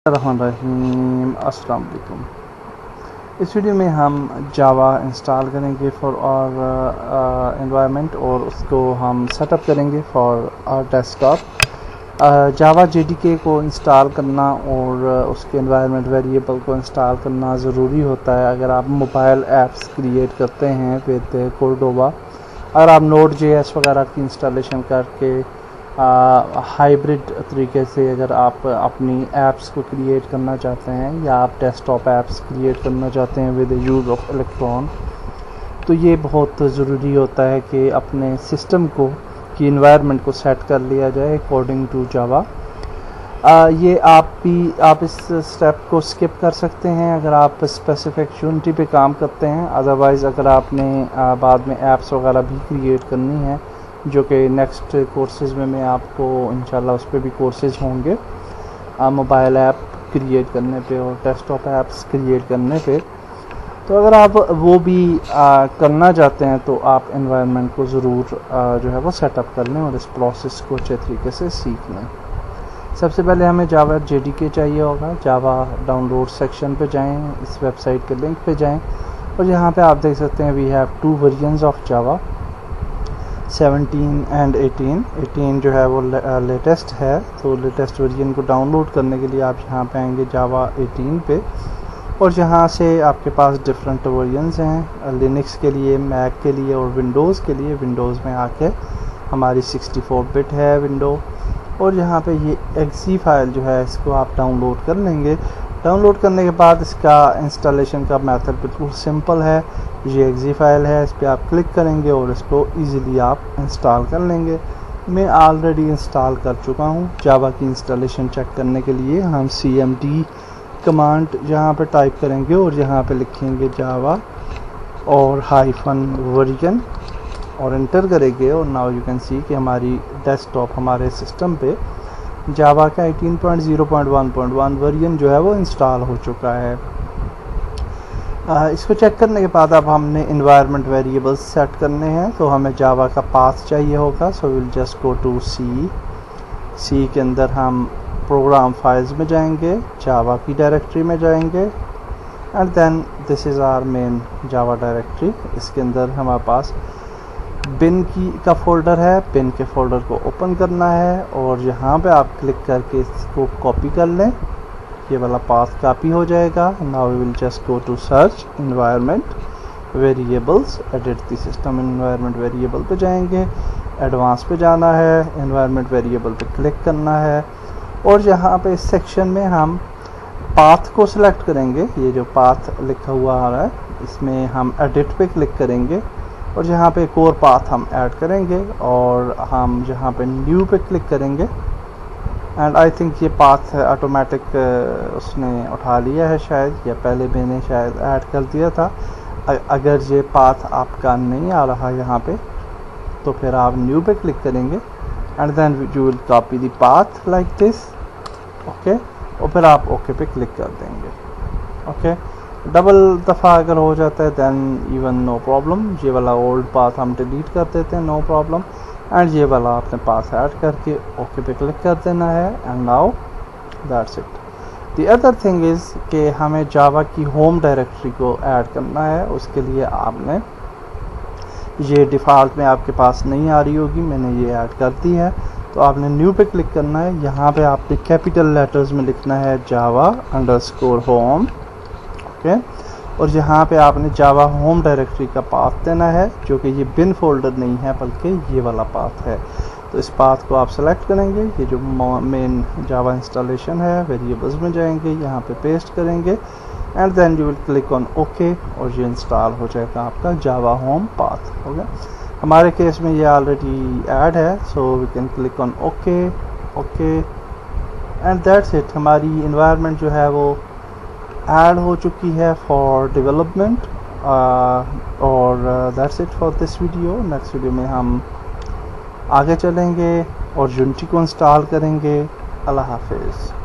रहीम अस्सलाम वालेकुम। इस वीडियो में हम जावा इंस्टॉल करेंगे फॉर और एनवायरनमेंट और उसको हम सेटअप करेंगे for our desktop. Java JDK को इंस्टॉल करना और उसके एनवायरनमेंट वेरिएबल को इंस्टॉल करना ज़रूरी होता है अगर आप मोबाइल ऐप्स क्रिएट करते हैं विद कोर्डोबा। अगर आप नोड जेएस वगैरह की इंस्टॉलेशन करके हाइब्रिड तरीके से अगर आप अपनी ऐप्स को क्रिएट करना चाहते हैं या आप डेस्कटॉप ऐप्स क्रिएट करना चाहते हैं विद यूज़ ऑफ इलेक्ट्रॉन, तो ये बहुत ज़रूरी होता है कि अपने सिस्टम को की इन्वायरमेंट को सेट कर लिया जाए अकॉर्डिंग टू जावा। ये आप इस स्टेप को स्किप कर सकते हैं अगर आप स्पेसिफिक यूनिटी पे काम करते हैं। अदरवाइज़ अगर आपने बाद में ऐप्स वगैरह भी क्रिएट करनी है, जो कि नेक्स्ट कोर्सेज़ में मैं आपको इंशाल्लाह उस पर भी कोर्सेज़ होंगे मोबाइल ऐप क्रिएट करने पे और डेस्कटॉप ऐप्स क्रिएट करने पे, तो अगर आप वो भी करना चाहते हैं तो आप एनवायरनमेंट को ज़रूर जो है वो सेटअप कर लें और इस प्रोसेस को अच्छे तरीके से सीख लें। सबसे पहले हमें जावा जेडीके चाहिए होगा। जावा डाउनलोड सेक्शन पे जाएं, इस वेबसाइट के लिंक पे जाएं और यहाँ पे आप देख सकते हैं we have 2 versions of Java, 17 and 18। 18 जो है वो लेटेस्ट है, तो लेटेस्ट वर्जन को डाउनलोड करने के लिए आप यहाँ पे आएंगे जावा 18 पे और यहाँ से आपके पास डिफरेंट वर्जन्स हैं लिनक्स के लिए, मैक के लिए और विंडोज़ के लिए। विंडोज़ में आके हमारी 64 बिट है विंडो और यहाँ पे ये एक्सी फाइल जो है इसको आप डाउनलोड कर लेंगे। डाउनलोड करने के बाद इसका इंस्टॉलेशन का मेथड बिल्कुल सिंपल है। ये एक्सी फाइल है, इस पर आप क्लिक करेंगे और इसको इजीली आप इंस्टॉल कर लेंगे। मैं ऑलरेडी इंस्टॉल कर चुका हूँ। जावा की इंस्टॉलेशन चेक करने के लिए हम cmd कमांड यहाँ पे टाइप करेंगे और यहाँ पे लिखेंगे जावा और -वर्जन और इंटर करेंगे और नाउ यू कैन सी कि हमारी डेस्कटॉप हमारे सिस्टम पे जावा का 18.0.1.1 वर्जन जो है वो इंस्टॉल हो चुका है। इसको चेक करने के बाद अब हमने इन्वायरमेंट वेरिएबल्स सेट करने हैं, तो हमें जावा का पाथ चाहिए होगा। So will just go to C के अंदर हम प्रोग्राम फाइल्स में जाएंगे, जावा की डायरेक्टरी में जाएंगे and then this is our main Java directory. इसके अंदर हमारे पास बिन का फोल्डर है, बिन के फोल्डर को ओपन करना है और यहाँ पे आप क्लिक करके इसको कॉपी कर लें, ये वाला पाथ कॉपी हो जाएगा। Now we will just go to search environment variables, edit the system environment variable पे जाएंगे, एडवांस पे जाना है, इन्वायरमेंट वेरिएबल पे क्लिक करना है और यहाँ पे इस सेक्शन में हम पाथ को सिलेक्ट करेंगे। ये जो पाथ लिखा हुआ आ रहा है इसमें हम एडिट पे क्लिक करेंगे और यहाँ पे एक और पाथ हम ऐड करेंगे और हम जहाँ पे न्यू पे क्लिक करेंगे एंड आई थिंक ये पाथ ऑटोमेटिक उसने उठा लिया है शायद, या पहले मैंने शायद ऐड कर दिया था। अगर ये पाथ आपका नहीं आ रहा यहाँ पे तो फिर आप न्यू पे क्लिक करेंगे and then you will copy the path like this, okay, और फिर आप ओके पे क्लिक कर देंगे। ओके, डबल दफ़ा अगर हो जाता है दैन इवन नो प्रॉब्लम। ये वाला ओल्ड पाथ हम डिलीट कर देते हैं, नो प्रॉब्लम, एंड ये वाला आपने पाथ ऐड करके ओके पे क्लिक कर देना है and now that's it. The other thing is कि हमें जावा की होम डायरेक्टरी को ऐड करना है। उसके लिए आपने ये डिफ़ॉल्ट में आपके पास नहीं आ रही होगी, मैंने ये ऐड कर दी है, तो आपने न्यू पे क्लिक करना है। यहाँ पे आपने कैपिटल लेटर्स में लिखना है java_home, ओके, और यहाँ पे आपने जावा होम डायरेक्टरी का पाथ देना है, जो कि ये बिन फोल्डर नहीं है बल्कि ये वाला पाथ है। तो इस पाथ को आप सेलेक्ट करेंगे, ये जो मेन जावा इंस्टॉलेशन है, वेरिएबल्स में जाएंगे, यहाँ पे पेस्ट करेंगे and then you will click on okay और ये इंस्टॉल हो जाएगा आपका जावा होम पाथ। हो गया, हमारे केस में ये ऑलरेडी ऐड है, so we can click on okay and that's it. हमारी इन्वायरमेंट जो है वो ऐड हो चुकी है फॉर डेवलपमेंट और that's it for this video. Next video में हम आगे चलेंगे और यूनिटी को इंस्टॉल करेंगे। अल्लाह हाफिज़।